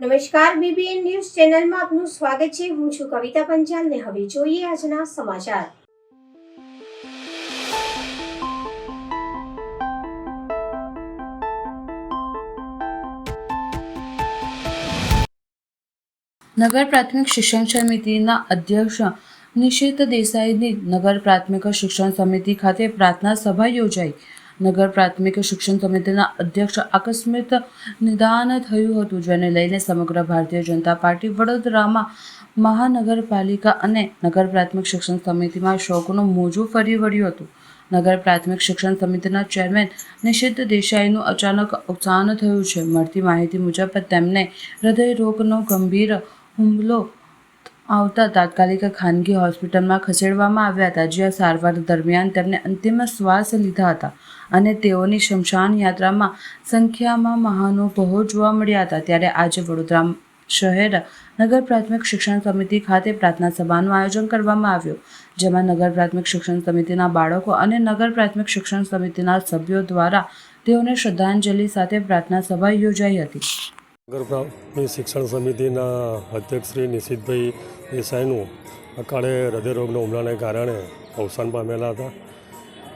નમસ્કાર, BBN news ચેનલમાં આપનું સ્વાગત છે। હું છું કવિતા પંચાલ ને હવે જોઈએ આજના સમાચાર। નગર પ્રાથમિક શિક્ષણ સમિતિના અધ્યક્ષ નિશિત દેસાઈની નગર પ્રાથમિક શિક્ષણ સમિતિ ખાતે પ્રાર્થના સભા યોજાઈ। નગર પ્રાથમિક શિક્ષણ સમિતિના અધ્યક્ષ આકસ્મિક નિદાન થયું હતું, જેને લઈને સમગ્ર ભારતીય જનતા પાર્ટી વડોદરામાં મહાનગરપાલિકા અને નગર પ્રાથમિક શિક્ષણ સમિતિમાં શોકનું મોજું ફરી વળ્યું હતું। નગર પ્રાથમિક શિક્ષણ સમિતિના ચેરમેન નિશિત દેસાઈનું અચાનક અવસાન થયું છે। મળતી માહિતી મુજબ તેમને હૃદયરોગનો ગંભીર હુમલો આવતા તાત્કાલિક ખાનગી હોસ્પિટલમાં ખસેડવામાં આવ્યા હતા, જ્યાં સારવાર દરમિયાન તેમને અંતિમ શ્વાસ લીધા હતા અને તેઓની સ્મશાન યાત્રામાં સંખ્યામાં મહાનુભાવો જોવા મળ્યા હતા। ત્યારે આજે વડોદરા શહેર નગર પ્રાથમિક શિક્ષણ સમિતિ ખાતે પ્રાર્થના સભાનું આયોજન કરવામાં આવ્યું, જેમાં નગર પ્રાથમિક શિક્ષણ સમિતિના બાળકો અને નગર પ્રાથમિક શિક્ષણ સમિતિના સભ્યો દ્વારા તેઓને શ્રદ્ધાંજલિ સાથે પ્રાર્થના સભા યોજાઈ હતી। નગર પ્રાથમિક શિક્ષણ સમિતિના અધ્યક્ષ શ્રી નિશિતભાઈ દેસાઈનું અકાળે હૃદયરોગના હુમલાને કારણે અવસાન પામેલા હતા।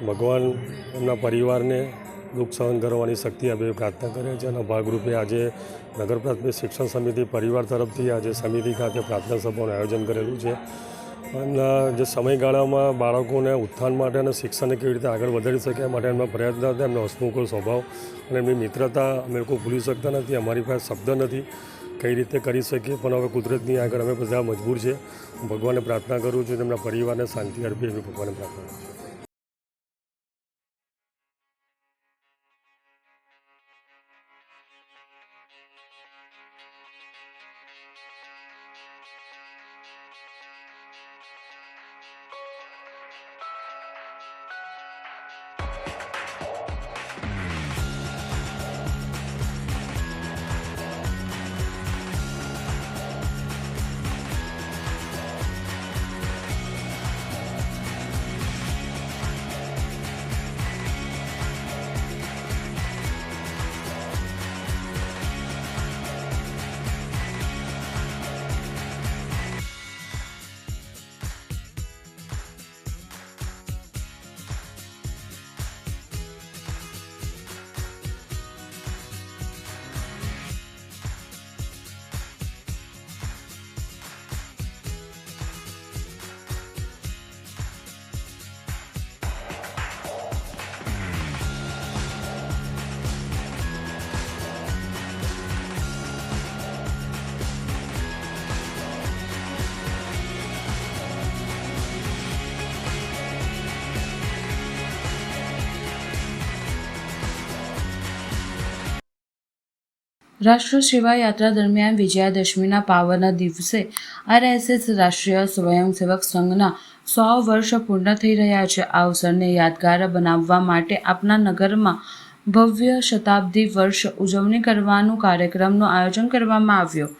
ભગવાન એમના પરિવારને દુઃખ સહન કરવાની શક્તિ આપે પ્રાર્થના કરે છે અને ભાગરૂપે આજે નગર પ્રાથમિક શિક્ષણ સમિતિ પરિવાર તરફથી આજે સમિતિ ખાતે પ્રાર્થના સભાનું આયોજન કરેલું છે। અને જે સમયગાળામાં બાળકોને ઉત્થાન માટે અને શિક્ષણને કેવી રીતે આગળ વધારી શકે એ માટે એમના પ્રયત્ન હતા। એમનો હસમુખો સ્વભાવ અને એમની મિત્રતા અમે લોકો ભૂલી શકતા નથી। અમારી પાસે શબ્દ નથી કઈ રીતે કરી શકીએ, પણ હવે કુદરતની આગળ અમે બધા મજબૂર છે। ભગવાનને પ્રાર્થના કરું છું, તેમના પરિવારને શાંતિ અર્પે એવી ભગવાનને પ્રાર્થના કરું છું। રાષ્ટ્ર સેવા યાત્રા દરમિયાન વિજયાદશમીના પાવન દિવસે આરએસએસ રાષ્ટ્રીય સ્વયંસેવક સંઘના 100 વર્ષ પૂર્ણ થઈ રહ્યા છે। આ અવસરને યાદગાર બનાવવા માટે આપના નગરમાં ભવ્ય શતાબ્દી વર્ષ ઉજવણી કરવાનું કાર્યક્રમનું આયોજન કરવામાં આવ્યું।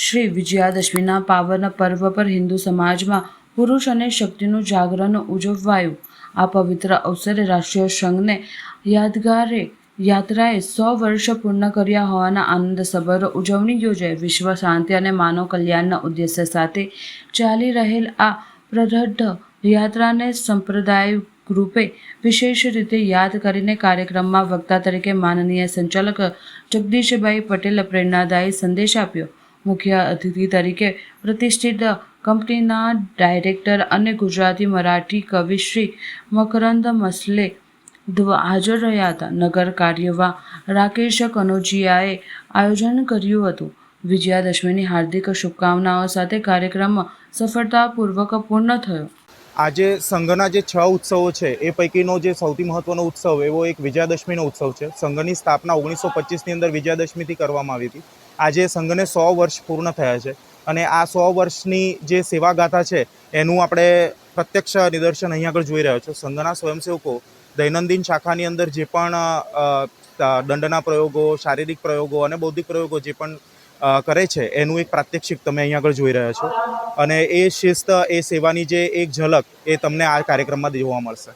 શ્રી વિજયાદશમીના પાવન પર્વ પર હિન્દુ સમાજમાં પુરુષ અને શક્તિનું જાગરણ ઉજવાયું। આ પવિત્ર અવસરે રાષ્ટ્રીય સંઘને યાત્રાએ 100 વર્ષ પૂર્ણ કર્યા હોવાના આનંદસભર ઉજવણી યોજાઈ। વિશ્વ શાંતિ અને માનવ કલ્યાણના ઉદ્દેશ્ય સાથે ચાલી રહેલ આ પ્રદઢ યાત્રાને સંપ્રદાય રૂપે વિશેષ રીતે યાદ કરીને કાર્યક્રમમાં વક્તા તરીકે માનનીય સંચાલક જગદીશભાઈ પટેલે પ્રેરણાદાયી સંદેશ આપ્યો। મુખ્ય અતિથિ તરીકે પ્રતિષ્ઠિત કંપનીના ડાયરેક્ટર અને ગુજરાતી મરાઠી કવિ શ્રી મકરંદ મસલે હાજર રહ્યા હતા। નગર કાર્યવાહ રાકેશ કનોજિયાએ આયોજન કર્યું હતું। વિજયાદશમીની હાર્દિક શુભકામનાઓ સાથે કાર્યક્રમ સફળતાપૂર્વક પૂર્ણ થયો। આજે સંઘના જે 6 ઉત્સવો છે એ પૈકીનો જે સૌથી મહત્વનો ઉત્સવ એવો એક વિજયાદશમીનો ઉત્સવ છે। સંઘની સ્થાપના 1925ની અંદર વિજયાદશમીથી કરવામાં આવી હતી। આજે સંઘને 100 વર્ષ પૂર્ણ થયા છે અને આ 100 વર્ષની જે સેવાગાથા છે એનું આપણે પ્રત્યક્ષ નિદર્શન અહીં આગળ જોઈ રહ્યા છો। સંઘના સ્વયંસેવકો દૈનંદિન શાખાની અંદર જે પણ દંડના પ્રયોગો, શારીરિક પ્રયોગો અને બૌદ્ધિક પ્રયોગો જે પણ કરે છે એનું એક પ્રાત્યક્ષિક તમે અહીં આગળ જોઈ રહ્યા છો અને એ શિસ્ત, એ સેવાની જે એક ઝલક એ તમને આ કાર્યક્રમમાં જોવા મળશે।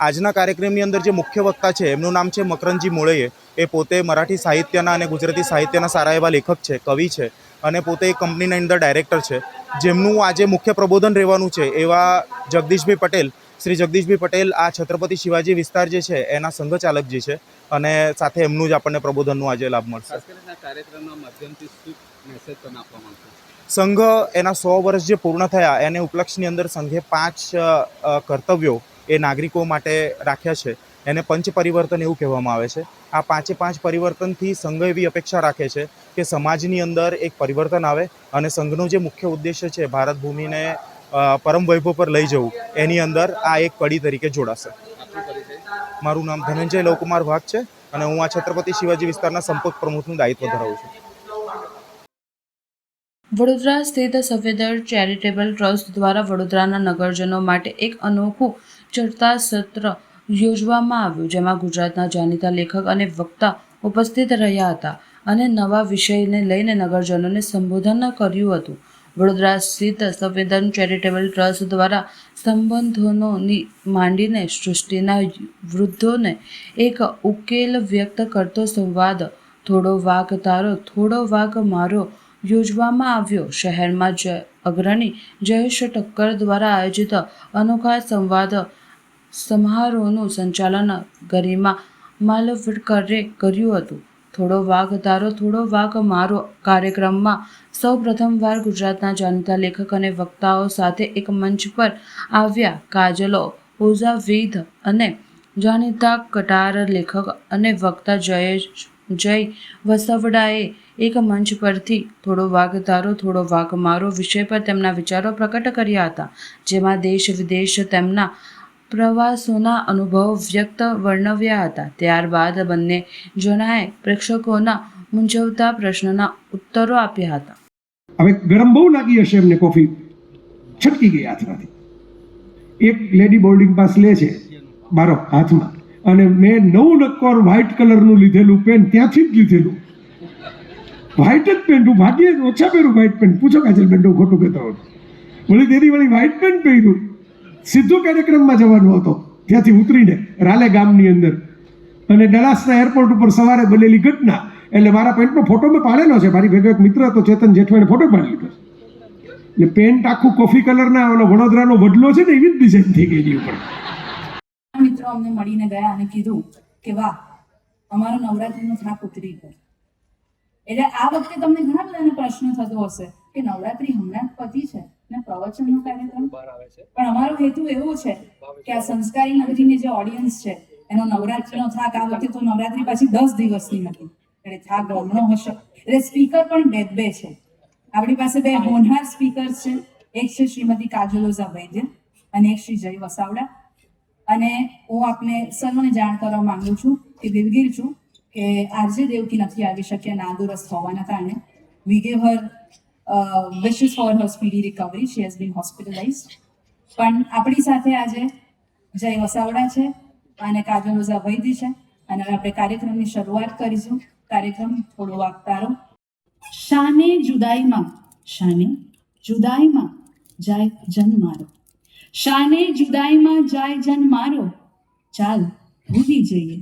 આજના કાર્યક્રમની અંદર જે મુખ્ય વક્તા છે એમનું નામ છે મકરંદજી મોળૈયે. એ પોતે મરાઠી સાહિત્યના અને ગુજરાતી સાહિત્યના સારા એવા લેખક છે, કવિ છે અને પોતે એક કંપનીના અંદર ડાયરેક્ટર છે. જેમનું આજે મુખ્ય પ્રબોધન રહેવાનું છે એવા જગદીશભાઈ પટેલ, શ્રી જગદીશભાઈ પટેલ આ છત્રપતિ શિવાજી વિસ્તાર જે છે એના સંઘચાલક જે છે, અને સાથે એમનું જ આપણને પ્રબોધનનું આજે લાભ મળશે. સંઘ એના 100 વર્ષ જે પૂર્ણ થયા એને ઉપલક્ષની અંદર સંઘે 5 કર્તવ્યો એ નાગરિકો માટે રાખ્યા છે. એને પંચ પરિવર્તન એવું કહેવામાં આવે છે. આ 5 પરિવર્તનથી સંઘ એવી અપેક્ષા રાખે છે કે સમાજની અંદર એક પરિવર્તન આવે અને સંઘનો જે મુખ્ય ઉદ્દેશ્ય છે ભારત ભૂમિને પરમ વૈભવ પર લઈ જવું, એની અંદર આ એક કડી તરીકે જોડાશે. મારું નામ ધનંજય લવકુમાર વાઘ છે અને હું આ છત્રપતિ શિવાજી વિસ્તારના સંપર્ક પ્રમુખનું દાયિત્વ ધરાવું છું. વડોદરા સ્થિત સફેદર ચેરિટેબલ ટ્રસ્ટ દ્વારા વડોદરાના નગરજનો માટે એક અનોખું ચર્ચા સત્ર યોજવામાં આવ્યું, જેમાં ગુજરાતના જાણીતા લેખક અને વક્તા ઉપસ્થિત રહ્યા હતા અને નવા વિષયને લઈને નગરજનોને સંબોધન કર્યું હતું. વડોદરા સ્થિત સંવેદન ચેરિટેબલ ટ્રસ્ટ દ્વારા સંબંધોની માંડીને સૃષ્ટિના વૃદ્ધોને એક ઉકેલ વ્યક્ત કરતો સંવાદ થોડો વાક તારો થોડો વાક મારો યોજવામાં આવ્યો. શહેરમાં અગ્રણી જયેશ ઠક્કર દ્વારા આયોજિત અનોખા સંવાદ સમારોહનું સંચાલન ગરિમા માલવડકરે કર્યું હતું. થોડો વાક તારો થોડો વાક મારો કાર્યક્રમમાં સૌ પ્રથમવાર ગુજરાતના જાણીતા લેખક અને વક્તાઓ સાથે એક મંચ પર આવ્યા. કાજલો ઓઝા વેદ અને જાણીતા કટાર લેખક અને વક્તા જય વસાવડાએ એક મંચ પરથી થોડો વાક તારો થોડો વાક મારો વિષય પર તેમના વિચારો પ્રકટ કર્યા હતા, જેમાં દેશ વિદેશ તેમના પ્રવાસોના અનુભવો વ્યક્ત વર્ણવ્યા હતા. ત્યારબાદ બંને જણાએ પ્રેક્ષકોના મૂંઝવતા પ્રશ્નોના ઉત્તરો આપ્યા હતા. હવે ગરમ બહુ લાગી હશે એમને, કોફી છટકી ગઈ હાથમાંથી. એક લેડી બોર્ડિંગ પાસ લે છે મારો હાથમાં, અને મેં 9 નક્કોર વ્હાઇટ કલરનું લીધેલું પેન ત્યાંથી જ લીધેલું, વ્હાઇટ જ પેન્ટ. હું ભાગ્યે ઓછા પહેરું વ્હાઇટ પેન્ટ. પૂછો કાજલ બેન, હું ખોટું કહેતો હતો. વળી તેની વળી વ્હાઇટ પેન્ટ પહેર્યું, સીધો કાર્યક્રમમાં જવાનો હતો. ત્યાંથી ઉતરીને રાલે ગામની અંદર અને ડલાસના એરપોર્ટ ઉપર સવારે બનેલી ઘટના, એટલે મારા પેન્ટનો ફોટો મેં પાડેલો છે. મારી ભેગો એક મિત્ર હતો ચેતન જેઠવાને ફોટો પાડી લીધો. એટલે પેન્ટ આખું કોફી કલરના ઓલો વડોદરાનો વડલો છે ને એવી જ ડિઝાઇન થઈ ગઈ એની ઉપર. મિત્રો અમને મળીને ગયા અને કીધું કે વાહ, અમારો નવરાત્રીનો થાક ઉતરી ગયો. એટલે આ વખતે તમને ઘણા બધાને પ્રશ્ન થતો હશે કે નવરાત્રી હમણાં જ પતી છે ને પ્રવચનનો કાર્યક્રમ, પણ અમારો હેતુ એવો છે કે આ સંસ્કારી નગરીની જે ઓડિયન્સ છે એનો નવરાત્રીનો થાક, આ વખતે તો નવરાત્રી પાછી 10 દિવસની નથી એટલે થાક બમણો હશે. એટલે સ્પીકર પણ બે છે. આપણી પાસે 2 હોનહાર સ્પીકર્સ છે. એક છે શ્રીમતી કાજલોઝા વૈદ્ય અને એક શ્રી જય વસાવડા. અને હું આપને સર્વને જાણ કરવા માંગુ છું કે દિલગીર છું કે આરજે દેવકી નથી આવી શક્યા નાદુરસ્ત હોવાના કારણે. We gave her wishes for her speedy recovery. She has been hospitalized. પણ આપણી સાથે આજે જય વસાવડા છે અને કાજલોઝા વૈદ્ય છે અને હવે આપણે કાર્યક્રમની શરૂઆત કરીશું. કાર્યક્રમ થોડો વાગતારો. શાને જુદાઈમાં જાય જન મારો, શાને જુદાઈમાં જાય જન મારો, ચાલ ભૂલી જઈએ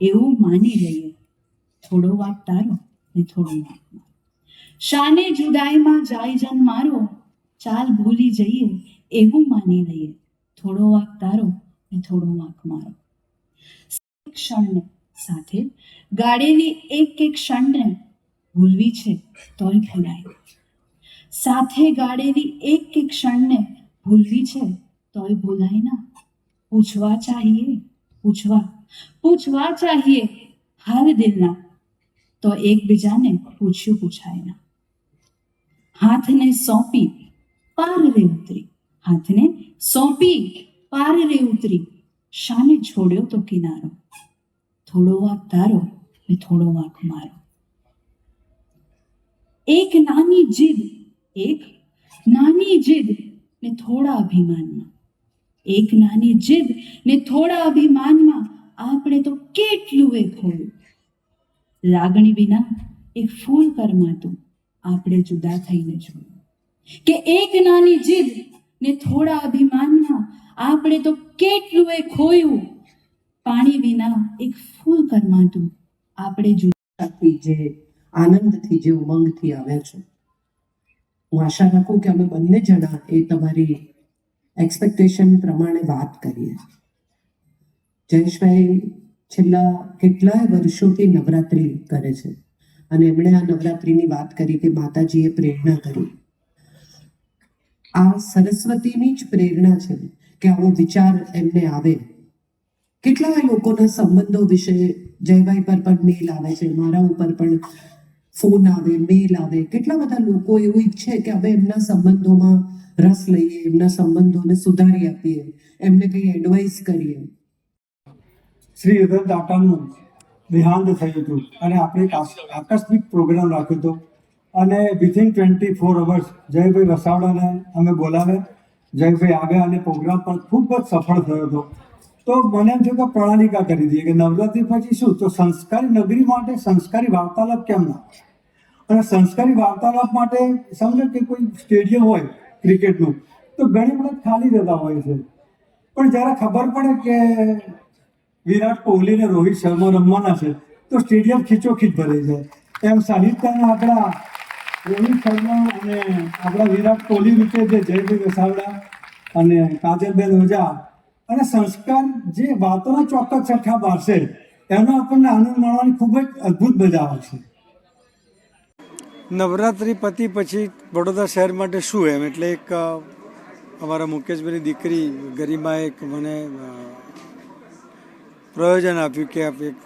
એવું માની લઈએ, થોડો વાક તારો ને થોડો વાક મારો. શાને જુદાઈમાં જાય જન મારો, ચાલ ભૂલી જઈએ એવું માની લઈએ, થોડો વાક તારો ને થોડો વાક મારો. ક્ષણને સાથે ગાડેલી એક ક્ષણને ભૂલવી છે તોય ભૂલાય, સાથે ગાડેલી એક ક્ષણને ભૂલવી છે તોય ભૂલાય ના. પૂછવા ચાહીએ હાલ દિલના, તો એકબીજાને પૂછ્યું પૂછાય ના. હાથને સોંપી પાર રે ઉતરી, શાને છોડ્યો તો કિનારો, થોડો વાક તારો ને થોડો વાક મારો. એક નાની જીદ ને થોડા અભિમાનમાં, આપણે તો કેટલું એ ખોયું. લાગણી વિના એક ફૂલ કરમાતું આપણે જુદા થઈને જોયું. કે એક નાની જીદ ને થોડા અભિમાનમાં આપણે તો કેટલું એ ખોયું, પાણી વિના એક ફૂલ કરમાતું આપણે થી જે આનંદથી જે ઉમંગથી આવ્યા છો. હું આશા રાખું કે અમે બંને જણા એ તમારી એક્સપેક્ટેશન પ્રમાણે વાત કરીએ. જયેશભાઈ છેલ્લા કેટલાય વર્ષોથી નવરાત્રિ કરે છે અને એમણે આ નવરાત્રિની વાત કરી કે માતાજીએ પ્રેરણા કરી. આ સરસ્વતીની જ પ્રેરણા છે કે આવો વિચાર એમને આવે. કેટલાય લોકોના સંબંધો વિશે જયભાઈ પર પણ મેલ આવે છે, મારા ઉપર પણ ફોન આવે, મેલ આવે. કેટલા બધા લોકો એવું ઈચ્છે કે હવે એમના સંબંધોમાં રસ લઈએ, એમના સંબંધોને સુધારી આપીએ, એમને કંઈ એડવાઇસ કરીએ. શ્રી રતન ટાટાનું દેહાંત થયું હતું અને આપણે એક આકસ્મિક પ્રોગ્રામ રાખ્યો હતો અને વિથિન 24 અવર્સ જયભાઈ વસાવડાને અમે બોલાવ્યા. જયભાઈ આવ્યા અને પ્રોગ્રામ પણ ખૂબ જ સફળ થયો હતો. તો મને એમ થયું કે પ્રણાલિકા કરી દઈએ કે નવરાત્રિ પછી શું, તો સંસ્કારી નગરી માટે સંસ્કારી વાર્તાલાપ કેમ ના. અને સંસ્કારી વાર્તાલાપ માટે સમજો કે કોઈ સ્ટેડિયમ હોય ક્રિકેટનું તો ઘણી વખત ખાલી જતા હોય છે, પણ જ્યારે ખબર પડે કે વિરાટ કોહલી ને રોહિત શર્મા રમવાના છે તો સ્ટેડિયમ ખીચોખીચ ભરાઈ જાય. એમ સાહિત્યના આપણા રોહિત શર્મા અને આપણા વિરાટ કોહલી રૂપે જે જયભાઈ વસાવડા અને કાજલબેન ઓઝા અને સંસ્કાર જે વાતોના ચોક્કસ ચરખા બારશે એનો આપણને આનંદ માણવાની ખૂબ જ અદ્ભુત મજા આવશે. નવરાત્રિ પતિ પછી વડોદરા શહેર માટે શું એમ, એટલે એક અમારા મુકેશભાઈની દીકરી ગરિમાએ એક મને પ્રયોજન આપ્યું કે એક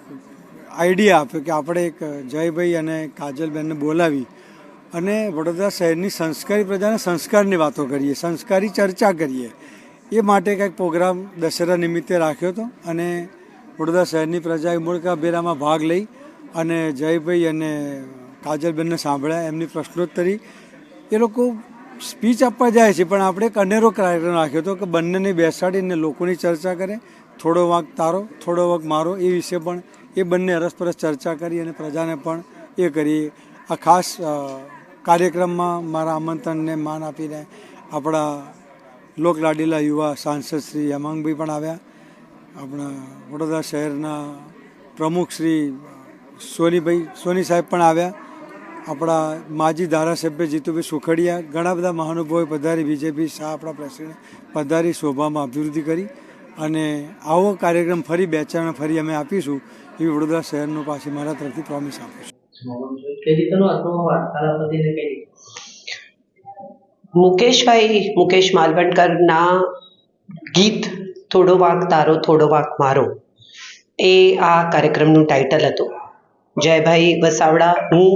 આઈડિયા આપ્યો કે આપણે એક જયભાઈ અને કાજલબેનને બોલાવી અને વડોદરા શહેરની સંસ્કારી પ્રજાને સંસ્કારની વાતો કરીએ, સંસ્કારી ચર્ચા કરીએ. એ માટે કંઈક પ્રોગ્રામ દશેરા નિમિત્તે રાખ્યો હતો અને વડોદરા શહેરની પ્રજાએ ઉમળકાભેરામાં ભાગ લઈ અને જયભાઈ અને કાજલબેનને સાંભળ્યા, એમની પ્રશ્નોત્તરી. એ લોકો સ્પીચ આપવા જાય છે પણ આપણે એક અનેરો કાર્યક્રમ રાખ્યો હતો કે બંનેને બેસાડીને લોકોની ચર્ચા કરે. થોડો વાંક તારો, થોડો વાંક મારો, એ વિશે પણ એ બંને અરસપરસ ચર્ચા કરી અને પ્રજાને પણ એ કરી. આ ખાસ કાર્યક્રમમાં મારા આમંત્રણને માન આપીને આપણા લોકલાડીલા યુવા સાંસદ શ્રી હેમાંગભાઈ પણ આવ્યા, આપણા વડોદરા શહેરના પ્રમુખ શ્રી સોની સાહેબ પણ આવ્યા, આપણા માજી ધારાસભ્ય જીતુભાઈ સુખડિયા, ઘણા બધા મહાનુભાવોએ પધારી, બીજેપી શાહ આપણા પ્રેસિડેન્ટ પધારી, શોભામાં અભિવૃદ્ધિ કરી. અને આવો કાર્યક્રમ ફરી બેચાણ ફરી અમે આપીશું એવી વડોદરા શહેરનું પાછી મારા તરફથી પ્રોમિસ આપું છું. મુકેશ માલવણકરના ગીત થોડો વાંક તારો થોડો વાંક મારો એ આ કાર્યક્રમનું ટાઇટલ હતું. જયભાઈ વસાવડા, હું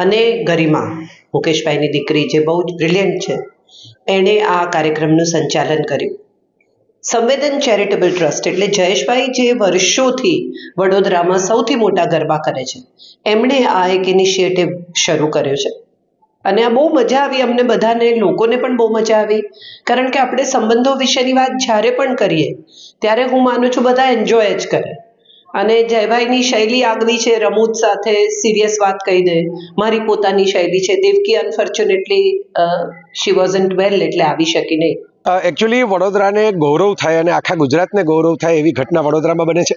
અને ગરિમા, મુકેશભાઈની દીકરી જે બહુ જ બ્રિલિયન્ટ છે, એણે આ કાર્યક્રમનું સંચાલન કર્યું. સંવેદન ચેરિટેબલ ટ્રસ્ટ એટલે જયેશભાઈ જે વર્ષોથી વડોદરામાં સૌથી મોટા ગરબા કરે છે, એમણે આ એક ઇનિશિયેટિવ શરૂ કર્યો છે અને આ બહુ મજા આવી અમને બધાને, લોકોને પણ બહુ મજા આવી. કારણ કે આપણે સંબંધો વિશેની વાત જ્યારે પણ કરીએ ત્યારે હું માનું છું બધા એન્જોય જ કરે. અને જયભાઈની શૈલી આગવી છે, રમૂજ સાથે સિરિયસ વાત કહી દે. મારી પોતાની શૈલી છે. દેવકી અનફોર્ચ્યુનેટલી શી વોઝન્ટ વેલ એટલે આવી શકી નહીં. એકચ્યુઅલી વડોદરાને ગૌરવ થાય અને આખા ગુજરાતને ગૌરવ થાય એવી ઘટના વડોદરામાં બને છે.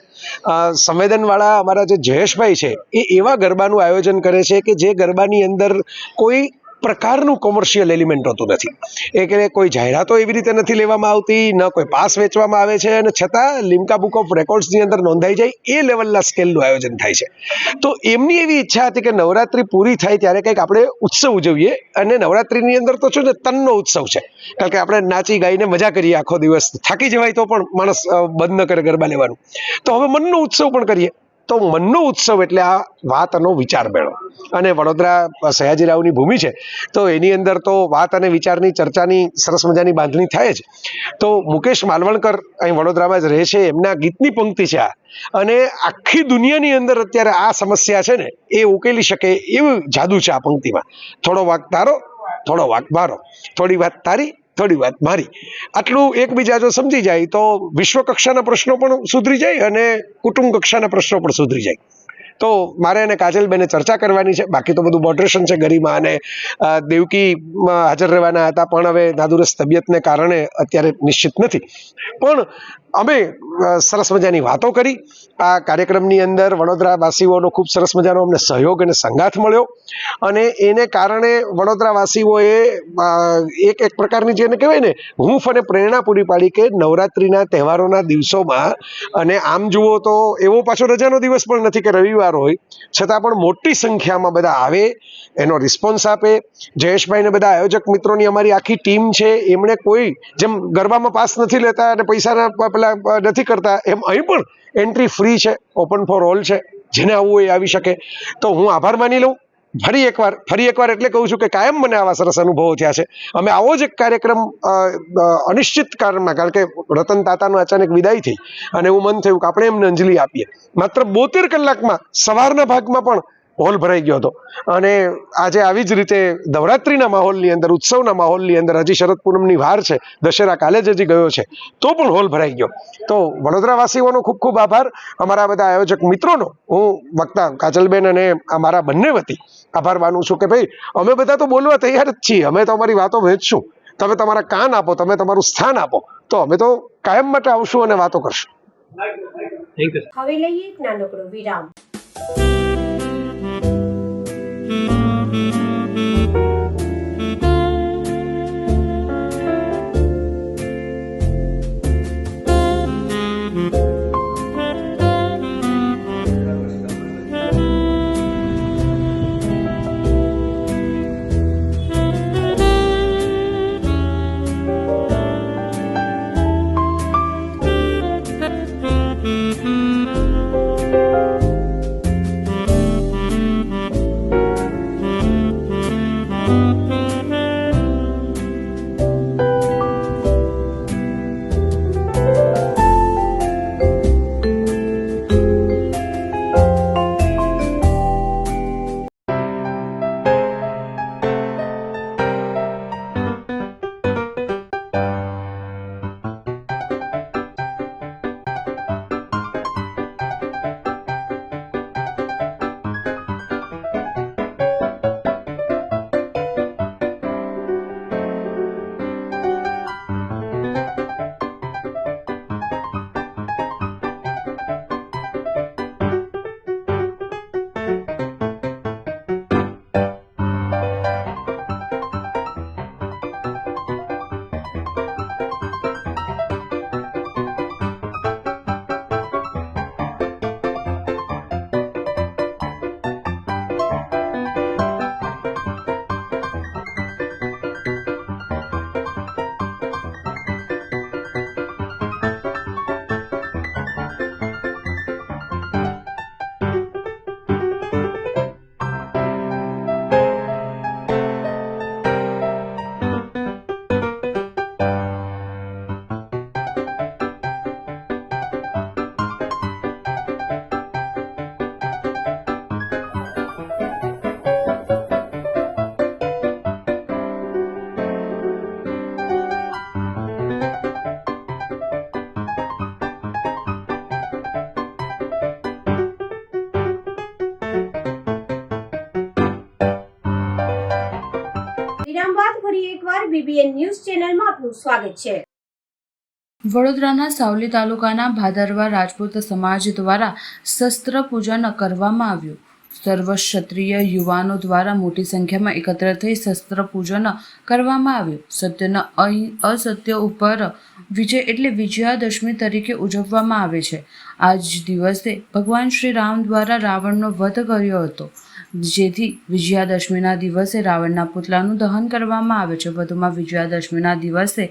સંવેદનવાળા અમારા જે જયેશભાઈ છે એ એવા ગરબાનું આયોજન કરે છે કે જે ગરબાની અંદર કોઈ પ્રકારનું કોમર્શિયલ એલિમેન્ટ હોતું નથી. એ કે કોઈ જાહેરાતો એવી રીતે નથી લેવામાં આવતી, ન કોઈ પાસ વેચવામાં આવે છે, અને છતાં લિમ્કા બુક ઓફ રેકોર્ડ્સની અંદર નોંધાઈ જાય એ લેવલના સ્કેલનું આયોજન થાય છે. તો એમની એવી ઈચ્છા હતી કે નવરાત્રિ પૂરી થાય ત્યારે કંઈક આપણે ઉત્સવ ઉજવીએ. અને નવરાત્રિની અંદર તો શું છે, તનનો ઉત્સવ છે, કારણ કે આપણે નાચી ગાઈને મજા કરીએ આખો દિવસ, થાકી જવાય તો પણ માણસ બંધ ન કરે ગરબા લેવાનું. તો હવે મનનો ઉત્સવ પણ કરીએ. તો મનનો ઉત્સવ એટલે આ વાતનો વિચાર મેળો. અને વડોદરા સયાજીરાવની ભૂમિ છે તો એની અંદર તો વાત અને વિચારની ચર્ચાની સરસ મજાની બાંધણી થાય જ. તો મુકેશ માલવણકર અહીં વડોદરામાં જ રહે છે, એમના ગીતની પંક્તિ છે આ. અને આખી દુનિયાની અંદર અત્યારે આ સમસ્યા છે ને એ ઉકેલી શકે એવું જાદુ છે આ પંક્તિમાં. થોડો વાંક તારો, થોડો વાંક મારો, થોડી વાત તારી, થોડી વાત મારી. આટલું એકબીજા જો સમજી જાય તો વિશ્વ કક્ષાના પ્રશ્નો પણ સુધરી જાય અને કુટુંબ કક્ષાના પ્રશ્નો પણ સુધરી જાય. તો મારે અને કાજલબેને ચર્ચા કરવાની છે. બાકી તો બધું મોડરેશન છે. ગરિમા અને દેવકી હાજર રહેવાના હતા, પણ હવે નાદુરસ્ત તબિયતને કારણે અત્યારે નિશ્ચિત નથી. પણ અમે સરસ મજાની વાતો કરી. આ કાર્યક્રમની અંદર વડોદરાવાસીઓનો ખૂબ સરસ મજાનો અમને સહયોગ અને સંગાથ મળ્યો, અને એને કારણે વડોદરાવાસીઓએ એક પ્રકારની જેને કહેવાય ને હૂંફ અને પ્રેરણા પૂરી પાડી કે નવરાત્રિના તહેવારોના દિવસોમાં, અને આમ જુઓ તો એવો પાછો રજાનો દિવસ પણ નથી કે રવિવાર હોય, છતાં પણ મોટી સંખ્યામાં બધા આવે, એનો રિસ્પોન્સ આપે. જયેશભાઈને બધા આયોજક મિત્રોની અમારી આખી ટીમ છે, એમણે કોઈ જેમ ગરબામાં પાસ નથી લેતા અને પૈસાના પેલા નથી કરતા, એમ અહીં પણ એન્ટ્રી ફ્રી છે, ઓપન ફોર ઓલ છે, જેને આવવું હોય આવી શકે. તો હું આભાર માની લઉં ફરી એકવાર એટલે કહું છું કે કાયમ મને આવા સરસ અનુભવો થયા છે. અમે આવો જ એક કાર્યક્રમ અનિશ્ચિત કાળમાં, કારણ કે રતન તાતાનો અચાનક વિદાય થઈ અને એવું મન થયું કે આપણે એમને અંજલિ આપીએ. માત્ર 72 કલાકમાં સવારના ભાગમાં પણ હોલ ભરાઈ ગયો હતો, અને આજે આવી જ રીતે નવરાત્રિના માહોલની અંદર, ઉત્સવના માહોલની અંદર, હજી શરદ પૂનમની વાર છે, દશેરા કાલે જ હજી ગયો છે, તો પણ હોલ ભરાઈ ગયો. તો વડોદરાવાસીઓનો ખૂબ ખૂબ આભાર. અમારા બધા આયોજક મિત્રોનો હું વક્તા કાજલબેન અને અમારા બંને વતી આભાર માનું છું કે ભાઈ અમે બધા તો બોલવા તૈયાર જ છીએ, અમે તો અમારી વાતો વહેંચશું, તમે તમારા કાન આપો, તમે તમારું સ્થાન આપો, તો અમે તો કાયમ માટે આવશું અને વાતો કરશું. હવે લઈએ એક નાનકડો વિરામ. વિરામ બાદ ફરી એકવાર બીબીએન ન્યૂઝ ચેનલમાં આપનું સ્વાગત છે. વડોદરાના સાવલી તાલુકાના ભાદરવા રાજપૂત સમાજ દ્વારા શસ્ત્ર પૂજન કરવામાં આવ્યું. સર્વ ક્ષત્રિય યુવાનો દ્વારા મોટી સંખ્યામાં એકત્ર થઈ શસ્ત્ર પૂજન કરવામાં આવ્યું. સત્યના અસત્ય ઉપર વિજય એટલે વિજયાદશમી તરીકે ઉજવવામાં આવે છે. આજ દિવસે ભગવાન શ્રી રામ દ્વારા રાવણનો વધ કર્યો હતો, જેથી વિજયાદશમીના દિવસે રાવણના પુતળાનું દહન કરવામાં આવે છે. વધુમાં વિજયાદશમીના દિવસે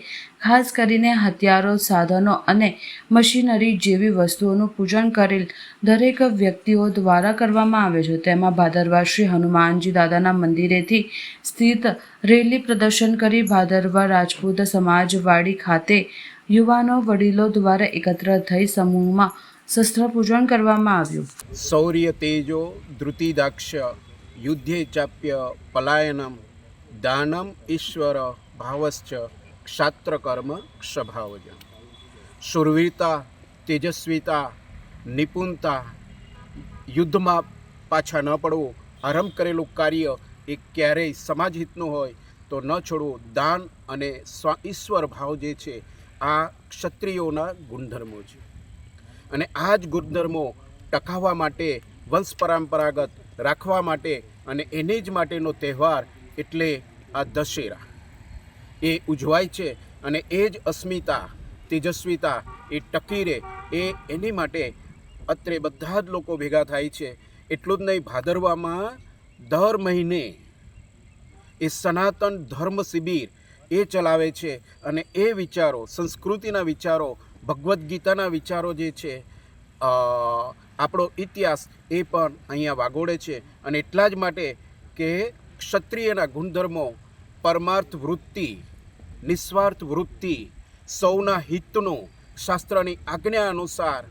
ખાસ કરીને હથિયારો, સાધનો અને મશીનરી જેવી વસ્તુઓનું પૂજન કરેલ દરેક વ્યક્તિઓ દ્વારા કરવામાં આવે છે. તેમાં ભાદરવા શ્રી હનુમાનજી દાદાના મંદિરેથી સ્થિત રેલી પ્રદર્શન કરી ભાદરવા રાજપૂત સમાજવાડી ખાતે યુવાનો વડીલો દ્વારા એકત્ર થઈ સમૂહમાં શસ્ત્ર પૂજન કરવામાં આવ્યું. શૌર્ય તેજો ધૃતિદાક્ષ યુદ્ધે ચાપ્ય પલાયનમ દાનમ ઈશ્વર ભાવશ્ચ ક્ષાત્રકર્મ ક્ષભાવજ. શુરવીરતા, તેજસ્વીતા, નિપુણતા, યુદ્ધમાં પાછા ન પડવું. આરંભ કરેલું કાર્ય એ ક્યારેય સમાજ હિતનું હોય તો ન છોડવું. દાન અને ઈશ્વર ભાવ જે છે આ ક્ષત્રિયોના ગુણધર્મો છે અને આ જ ગુણધર્મો ટકાવવા માટે, વંશ પરંપરાગત રાખવા માટે અને એને જ માટેનો તહેવાર એટલે આ દશેરા એ ઉજવાય છે અને એ જ અસ્મિતા, તેજસ્વીતા એ ટકી રહે એની માટે અત્રે બધા જ લોકો ભેગા થાય છે. એટલું જ નહીં, ભાદરવામાં દર મહિને એ સનાતન ધર્મ શિબિર એ ચલાવે છે અને એ વિચારો, સંસ્કૃતિના વિચારો, ભગવદ્ ગીતાના વિચારો જે છે, આપણો ઇતિહાસ એ પણ અહીંયા વાગોળે છે. અને એટલા જ માટે કે ક્ષત્રિયના ગુણધર્મો પરમાર્થ વૃત્તિ, નિસ્વાર્થ વૃત્તિ, સૌના હિતનો શાસ્ત્રની આજ્ઞા અનુસાર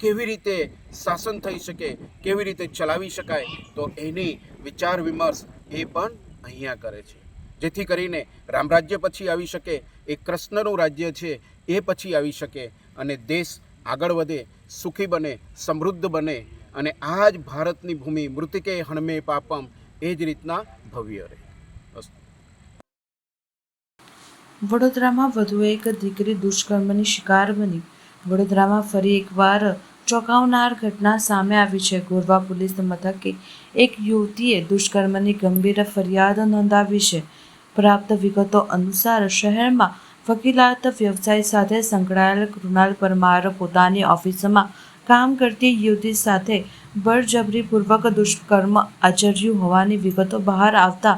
કેવી રીતે શાસન થઈ શકે, કેવી રીતે ચલાવી શકાય, તો એની વિચાર વિમર્શ એ પણ અહીંયા કરે છે. જેથી કરીને રામરાજ્ય પછી આવી શકે, એ કૃષ્ણનું રાજ્ય છે એ પછી આવી શકે અને દેશ આગળ વધે, સુખી બને, સમૃદ્ધ બને અને આ જ ભારતની ભૂમિ મૃતિકે હણમે પાપમ એ જ રીતના ભવ્ય રહે. વડોદરામાં વધુ એક દીકરી દુષ્કર્મની શિકાર બની. વડોદરામાં ફરી એકવાર ચોંકાવનાર ઘટના સામે આવી છે. ગોરવા પોલીસ મથકે એક યુવતીએ દુષ્કર્મની ગંભીર ફરિયાદ નોંધાવી છે. પ્રાપ્ત વિગતો અનુસાર શહેરમાં વકીલાત વ્યવસાય સાથે સંકળાયેલ કૃણાલ પરમાર પોતાની ઓફિસમાં કામ કરતી યુવતી સાથે બળજબરીપૂર્વક દુષ્કર્મ આચર્યું હોવાની વિગતો બહાર આવતા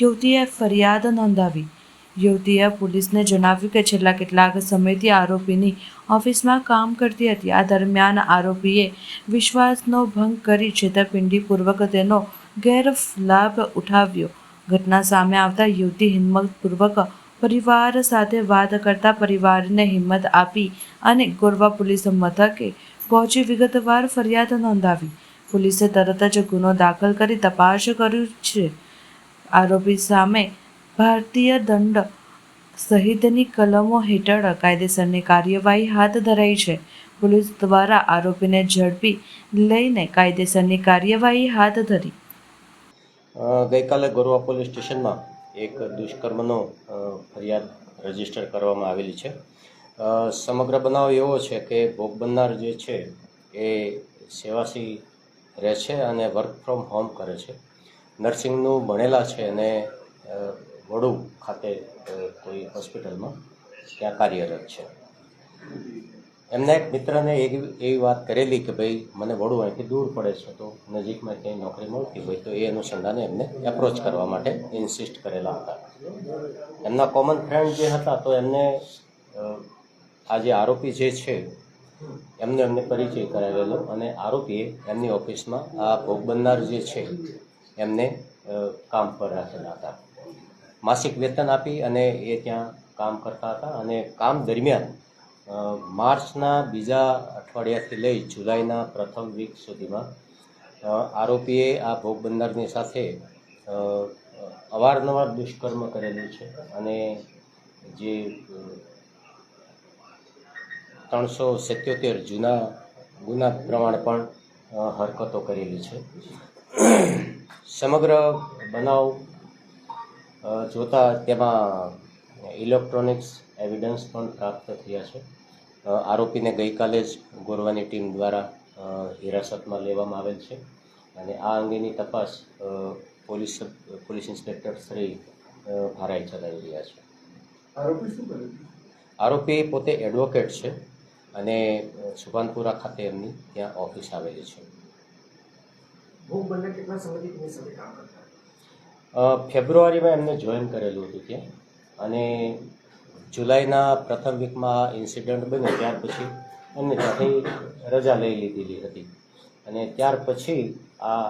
યુવતીએ ફરિયાદ નોંધાવી. યુવતીએ પોલીસને જણાવ્યું કે છેલ્લા કેટલાક સમયથી આરોપીની ઓફિસમાં કામ કરતી હતી. આ દરમિયાન આરોપીએ વિશ્વાસનો ભંગ કરી છેતરપિંડીપૂર્વક તેનો ગેરલાભ ઉઠાવ્યો. ઘટના સામે આવતા યુવતી હિંમતપૂર્વક પરિવાર સાથે વાત કરતા પરિવારને હિંમત આપી અને ગોરવા પોલીસ મથકે પહોંચી વિગતવાર ફરિયાદ નોંધાવી. પોલીસે તરત જ ગુનો દાખલ કરી તપાસ કરી છે. આરોપી સામે ભારતીય દંડ સહિતની કલમો હેઠળ કાયદેસરની કાર્યવાહી હાથ ધરાઈ છે. પોલીસ દ્વારા આરોપીને ઝડપી લઈને કાયદેસરની કાર્યવાહી હાથ ધરી. ગઈકાલે ગોરવા પોલીસ સ્ટેશનમાં એક દુષ્કર્મનો ફરિયાદ રજીસ્ટર કરવામાં આવેલી છે. સમગ્ર બનાવ એવો છે કે ભોગ બનનાર જે છે એ સેવાસી રહે છે અને વર્ક ફ્રોમ હોમ કરે છે. નર્સિંગનું ભણેલા છે અને વડુ ખાતે કોઈ હોસ્પિટલમાં ત્યાં કાર્યરત છે. એમના એક મિત્રને એવી વાત કરેલી કે ભાઈ મને વડુ અહીંથી દૂર પડે છે, તો નજીકમાં ક્યાંય નોકરી મળતી હોય તો એ અનુસંધાને એમને એપ્રોચ કરવા માટે ઇન્સિસ્ટ કરેલા હતા. એમના કોમન ફ્રેન્ડ જે હતા તો એમને આ જે આરોપી જે છે એમને પરિચય કરાવેલો અને આરોપીએ એમની ઓફિસમાં આ ભોગ બનનાર જે છે એમને કામ પર રાખેલા હતા. માસિક વેતન આપી અને એ ત્યાં કામ કરતા હતા અને કામ દરમિયાન માર્ચના બીજા અઠવાડિયાથી લઈ જુલાઈના પ્રથમ વીક સુધીમાં આરોપીએ આ ભોગ બનનારની સાથે અવારનવાર દુષ્કર્મ કરેલું છે અને જે 377 જૂના ગુના પ્રમાણે પણ હરકતો કરેલી છે. સમગ્ર બનાવ જોતા તેમાં ઇલેક્ટ્રોનિક્સ એવિડન્સ પણ પ્રાપ્ત થયા છે. આરોપીને ગઈકાલે જ ગોરવાની ટીમ દ્વારા હિરાસતમાં લેવામાં આવેલ છે અને આ અંગેની તપાસ પોલીસ ઇન્સ્પેક્ટર શ્રી ભારાઈ ચલાવી રહ્યા છે. આરોપી શું કરે છે? આરોપી પોતે એડવોકેટ છે અને સુભાનપુરા ખાતે એમની ત્યાં ઓફિસ આવેલી છે. ભોગ બનનાર કેટલા સમયથી તેની સાથે કામ કરતા? ફેબ્રુઆરીમાં એમને જોઈન કરેલું હતું ત્યાં અને જુલાઈના પ્રથમ વીકમાં ઇન્સિડન્ટ બન્યો ત્યાર પછી એમને ત્યાંથી રજા લઈ લીધેલી હતી અને ત્યાર પછી આ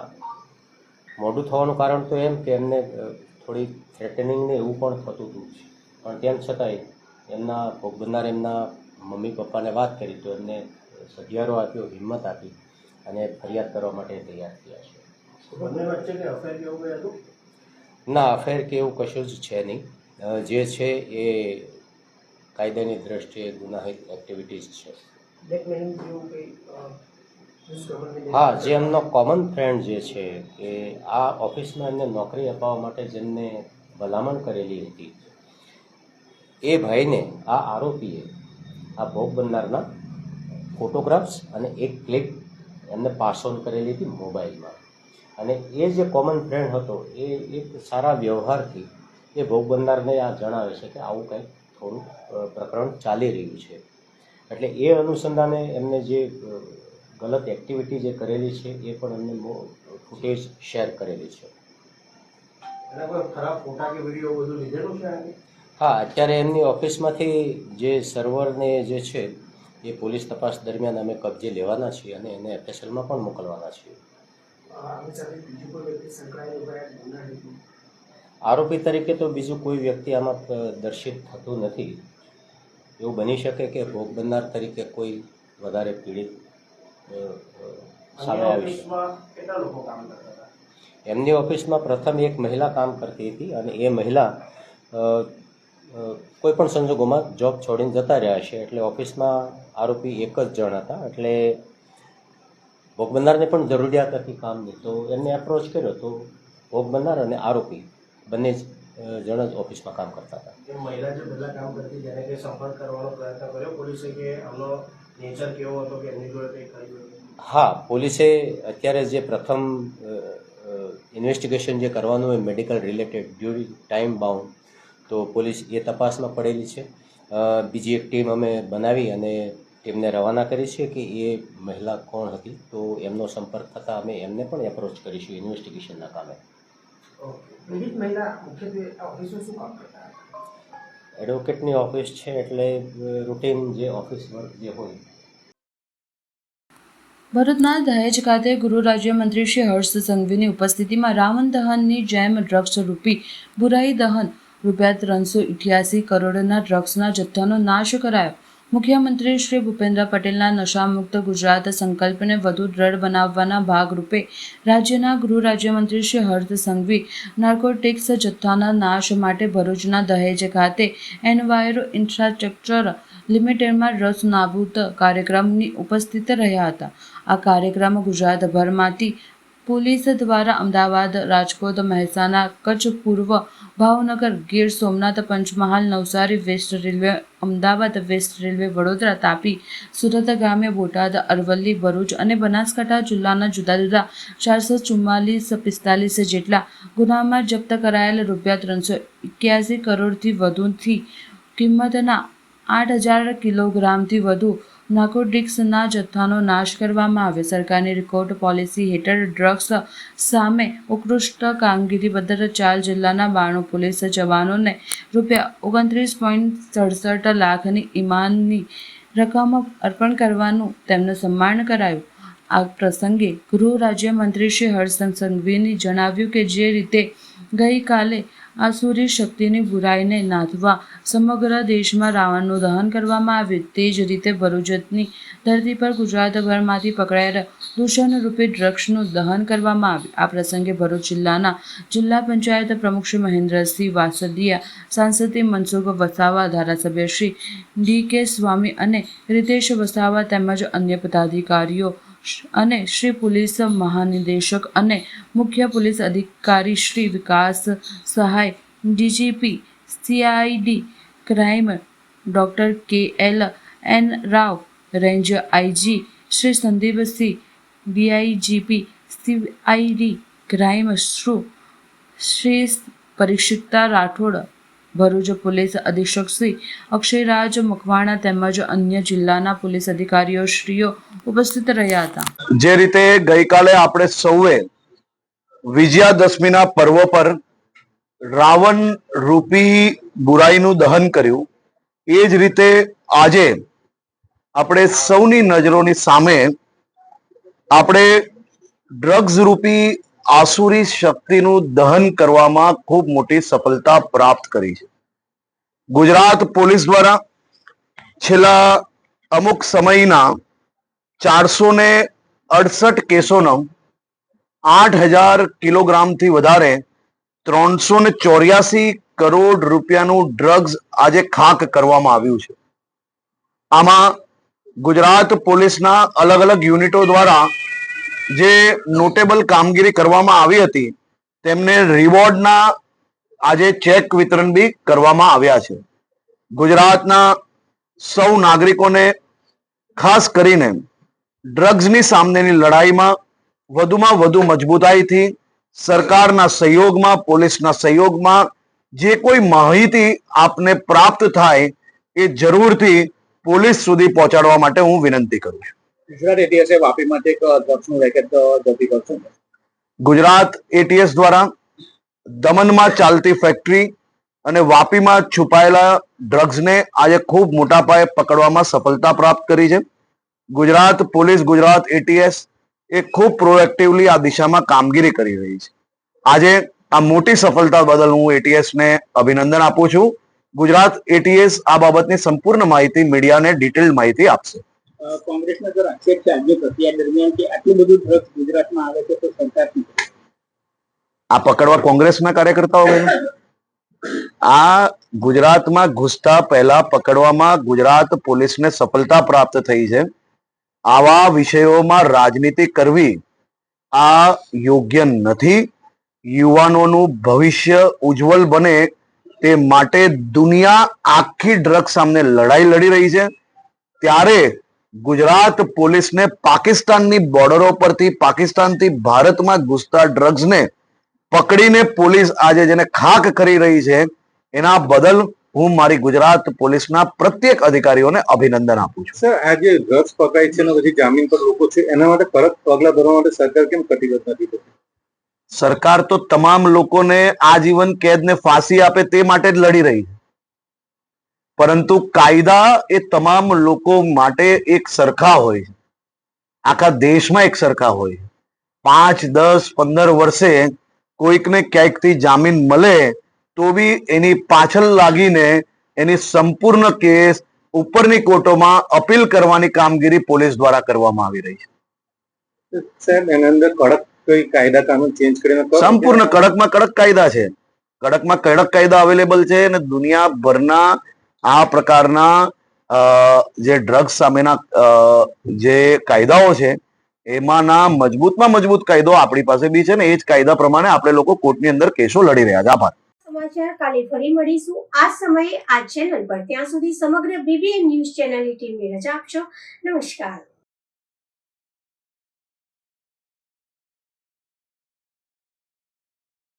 મોડું થવાનું કારણ તો એમ કે એમને થોડી થ્રેટનિંગને એવું પણ થતું હતું, પણ તેમ છતાંય એમના ભોગ બનનાર એમના મમ્મી પપ્પાને વાત કરી તો એમને સધિયારો આપ્યો, હિંમત આપી અને ફરિયાદ કરવા માટે તૈયાર થયા છે. બંને વચ્ચે કે અફેર કે એવું કંઈ હતું? ના, અફેર કે એવું કશું જ છે નહીં. જે છે એ કાયદાની દ્રષ્ટિએ ગુનાહિત એક્ટિવિટીઝ છે. બ્લેકમેલિંગ જેવું કંઈ? દુષ્કર્મને હા, જે એમનો કોમન ફ્રેન્ડ જે છે કે આ ઓફિસમાં એમને નોકરી અપાવવા માટે જેમને ભલામણ કરેલી હતી એ ભાઈને આ આરોપીએ આ ભોગ બનનારના ફોટોગ્રાફ્સ અને એક ક્લિપ એમને પાસ ઓન કરેલી હતી મોબાઈલમાં. અને એ જે કોમન ફ્રેન્ડ હતો એ એક સારા વ્યવહારથી એ ભોગ બનનારને આ જણાવે છે કે આવું કંઈક થોડું પ્રકરણ ચાલી રહ્યું છે. એટલે એ અનુસંધાને એમને જે ગલત એક્ટિવિટી જે કરેલી છે એ પણ એમને ફૂટેજ શેર કરેલી છે. એના કોઈ ખરાબ ફોટા કે વિડીયો બધું લીધેલું છે? હા, અત્યારે એમની ઓફિસમાંથી જે સર્વરને જે છે એ પોલીસ તપાસ દરમિયાન અમે કબજે લેવાના છીએ અને એને એફએસએલમાં પણ મોકલવાના છીએ. આની સાથે બીજું કોઈ વ્યક્તિ સંકળાયેલું હોય ગુના હેતુ? આરોપી તરીકે તો બીજું કોઈ વ્યક્તિ આમાં દર્શિત થતું નથી. એવું બની શકે કે ભોગ બનનાર તરીકે કોઈ વધારે પીડિત સામે આવી શકે. કેટલા લોકો કામ કરતા હતા? એમની ઓફિસમાં પ્રથમ એક મહિલા કામ કરતી હતી અને એ મહિલા કોઈ પણ સંજોગોમાં જોબ છોડીને જતા રહ્યા છે. એટલે ઓફિસમાં આરોપી એક જ જણ હતા. એટલે ભોગ બનનારને પણ જરૂરિયાત હતી કામની, તો એમને એપ્રોચ કર્યો તો ભોગ બનનાર અને આરોપી બંને જણ જ ઓફિસમાં કામ કરતા હતા. એ મહિલા જે પહેલા કામ કરતી તેને કે સંપર્ક કરવાનો પ્રયત્ન કર્યો પોલીસે કે આમનો નેચર કેવો હતો કે એમની જોડે કંઈ કર્યું? હા, પોલીસે અત્યારે જે પ્રથમ ઇન્વેસ્ટિગેશન જે કરવાનું હોય medical related during time bound, તો પોલીસ એ તપાસમાં પડેલી છે. બીજી એક ટીમ અમે બનાવી અને ટીમને રવાના કરી છે કે એ મહિલા કોણ હતી, તો એમનો સંપર્ક થતાં અમે એમને પણ એપ્રોચ કરીશું ઇન્વેસ્ટિગેશનના કામે. પીડિત મહિલા મુખ્યત્વે ઓફિસમાં શું કામ કરતા હતા? એડવોકેટની ઓફિસ છે એટલે રૂટીન જે ઓફિસ વર્ક જે હોય. ભરૂચના દહેજ ખાતે ગૃહ રાજ્યમંત્રી શ્રી હર્ષ સંઘવીની ઉપસ્થિતિમાં રાવણ દહનની જેમ ડ્રગ્સ રૂપી બુરાઈ દહન ₹388 કરોડના ડ્રગ્સના જથ્થાનો નાશ કરાયો. મુખ્યમંત્રી શ્રી ભૂપેન્દ્ર પટેલના નશામુક્ત ગુજરાત સંકલ્પને વધુ દ્રઢ બનાવવાના ભાગરૂપે રાજ્યના ગૃહ રાજ્યમંત્રી શ્રી હર્ષ સંઘવી નાર્કોટિક્સ જથ્થાના નાશ માટે ભરૂચના દહેજ ખાતે એન્વાયરો ઇન્ફ્રાસ્ટ્રક્ચર લિમિટેડમાં રસ નાબૂદ કાર્યક્રમની ઉપસ્થિત રહ્યા હતા. આ કાર્યક્રમ ગુજરાતભરમાંથી પોલીસ દ્વારા અમદાવાદ, રાજકોટ, મહેસાણા, કચ્છ પૂર્વ, Bhavnagar, Gir Somnath, Panchmahal, Navsari west railway, Ahmedabad west railway, Vadodara, Tapi, Surat ગામે, બોટાદ, અરવલ્લી, ભરૂચ અને બનાસકાંઠા જિલ્લાના જુદા જુદા 444-45 જેટલા ગુનામાં જપ્ત કરાયેલ ₹381 કરોડથી વધુથી કિંમતના 8,000 કિલોગ્રામથી વધુ નાર્કોટિક્સના જથ્થાનો નાશ કરવામાં આવ્યો. સરકારની રેકોર્ડ પોલિસી હેઠળ ડ્રગ્સ સામે ઉત્કૃષ્ટ કામગીરી બદલ 4 જિલ્લાના 92 પોલીસ જવાનોને ₹29.67 લાખની ઇનામની રકમ અર્પણ કરવાનું તેમનું સન્માન કરાયું. આ પ્રસંગે ગૃહ રાજ્યમંત્રી શ્રી હર્ષ સંઘવીએ જણાવ્યું કે જે રીતે ગઈકાલે આસુરી શક્તિની બુરાઈને નાથવા સમગ્ર દેશમાં રાવણનું દહન કરવામાં આવ્યું, તે જ રીતે ભરૂચની ધરતી પર ગુજરાતભરમાંથી પકડાયેલ દૂષણરૂપી ડ્રગ્સનું દહન કરવામાં આવ્યું. આ પ્રસંગે ભરૂચ જિલ્લાના જિલ્લા પંચાયત પ્રમુખ શ્રી મહેન્દ્રસિંહ વાસદિયા, સાંસદ મનસુખ વસાવા, ધારાસભ્ય શ્રી ડી.કે. સ્વામી અને રીતેશ વસાવા તેમજ અન્ય પદાધિકારીઓ અને શ્રી પોલીસ મહાનિદેશક અને મુખ્ય પોલીસ અધિકારી શ્રી વિકાસ સહાય, DGP CID crime doctor KLN Rao, range IG Shri Sandipsinh, DIGP CID crime Shri Parikshita Rathod, Bharuch police અધિક્ષક શ્રી અક્ષયરાજ મકવાણા તેમજ અન્ય જિલ્લાના પોલીસ અધિકારીઓશ્રીઓ ઉપસ્થિત રહ્યા હતા. જે રીતે ગઈકાલે આપણે સૌએ વિજયાદશમીના પર્વ પર રાવણ રૂપી બુરાઈનું દહન કર્યું, એ જ રીતે આજે આપણે સૌની નજરોની સામે આપણે ડ્રગ્સ રૂપી આસુરી શક્તિનું દહન કરવામાં ખૂબ મોટી સફળતા પ્રાપ્ત કરી છે. ગુજરાત પોલીસ દ્વારા છેલ્લા અમુક સમયના 468 કેસોનો 8,000 કિલોગ્રામથી વધારે 384 કરોડ રૂપિયાનું ડ્રગ્સ આજે ખાક કરવામાં આવ્યું છે. આમાં ગુજરાત પોલીસના અલગ અલગ યુનિટો દ્વારા જે નોટેબલ કામગીરી કરવામાં આવી હતી તેમને રિવોર્ડના આજે ચેક વિતરણ બી કરવામાં આવ્યા છે. ગુજરાતના સૌ નાગરિકોને ખાસ કરીને ડ્રગ્સની સામેની લડાઈમાં વધુમાં વધુ મજબૂતાઈથી સરકારના સહયોગમાં, પોલીસના સહયોગમાં જે કોઈ માહિતી આપને પ્રાપ્ત થાય એ જરૂરથી પોલીસ સુધી પહોંચાડવા માટે હું વિનંતી કરું છું. ગુજરાત એટીએસે વાપીમાંથી એક ડ્રગ્સનું રેકેટ ઝડપી કરશે. ગુજરાત એટીએસ દ્વારા દમણમાં ચાલતી ફેક્ટરી અને વાપીમાં છુપાયેલા ડ્રગ્સને આજે ખૂબ મોટા પાયે પકડવામાં સફળતા પ્રાપ્ત કરી છે. ગુજરાત પોલીસ, ગુજરાત એટીએસ એ ખૂબ પ્રોએક્ટિવલી આ દિશામાં કામગીરી કરી રહી છે. આજે આ મોટી સફળતા બદલ હું એટીએસને અભિનંદન આપું છું. ગુજરાત એટીએસ આ બાબતની સંપૂર્ણ માહિતી મીડિયાને ડિટેલ માહિતી આપશે. કોંગ્રેસના જો આક્ષેપ છે આજની પ્રક્રિયા દરમિયાન કે આટલું બધું ડ્રગ્સ ગુજરાતમાં આવે છે તો સરકાર આ પકડવા કોંગ્રેસના કાર્યકર્તાઓ આ ગુજરાતમાં ઘૂસતા પહેલા પકડવામાં ગુજરાત પોલીસને સફળતા પ્રાપ્ત થઈ છે. આવા વિષયોમાં રાજનીતિ કરવી આ યોગ્ય નથી. યુવાનોનું ભવિષ્ય ઉજ્જવલ બને તે માટે દુનિયા આખી ડ્રગ્સ સામે લડાઈ લડી રહી છે. ત્યારે ગુજરાત પોલીસને પાકિસ્તાનની બોર્ડરો પરથી, પાકિસ્તાનથી ભારતમાં ઘૂસતા ડ્રગ્સને પકડીને પોલીસ આજે જેને ખાક કરી રહી છે એના બદલ હું મારી ગુજરાત પોલીસના પ્રત્યેક અધિકારીઓને અભિનંદન આપું છું. સર, આ જે ડ્રગ્સ પકડાય છે અને પછી જામીન પર લોકો છે એના માટે કડક પગલાં ભરવા માટે સરકાર કેમ કટિબદ્ધ નથી થતી? સરકાર તો તમામ લોકોને આજીવન કેદને ફાંસી આપે તે માટે જ લડી રહી છે. પરંતુ કાયદા એ તમામ લોકો માટે એક સરખા હોય છે. આખા દેશમાં એક સરખા હોય. 5, 10, 15 વર્ષે કોઈકને ક્યાંકથી જામીન મળે તો બી એની પાછળ લાગીને એની સંપૂર્ણ કેસ ઉપરની કોર્ટોમાં અપીલ કરવાની કામગીરી પોલીસ દ્વારા કરવામાં આવી રહી છે. સાહેબ, એના અંદર કડક કોઈ કાયદા કાનૂન ચેન્જ કરીને સંપૂર્ણ કડકમાં કડક કાયદા છે. કડકમાં કડક કાયદા અવેલેબલ છે અને દુનિયાભરના આ પ્રકારના જે ડ્રગ્સ સામેના જે કાયદાઓ છે એમાંના મજબૂતમાં મજબૂત કાયદો આપણી પાસે બી છે ને એ જ કાયદા પ્રમાણે આપણે લોકો કોર્ટની અંદર કેસો લડી રહ્યા છે. આભાર. સમાચાર કાલે ફરી મળીશું આ સમયે આ ચેનલ પર. ત્યાં સુધી સમગ્ર BBN ન્યૂઝ ચેનલની ટીમને રજા આપશો. નમસ્કાર.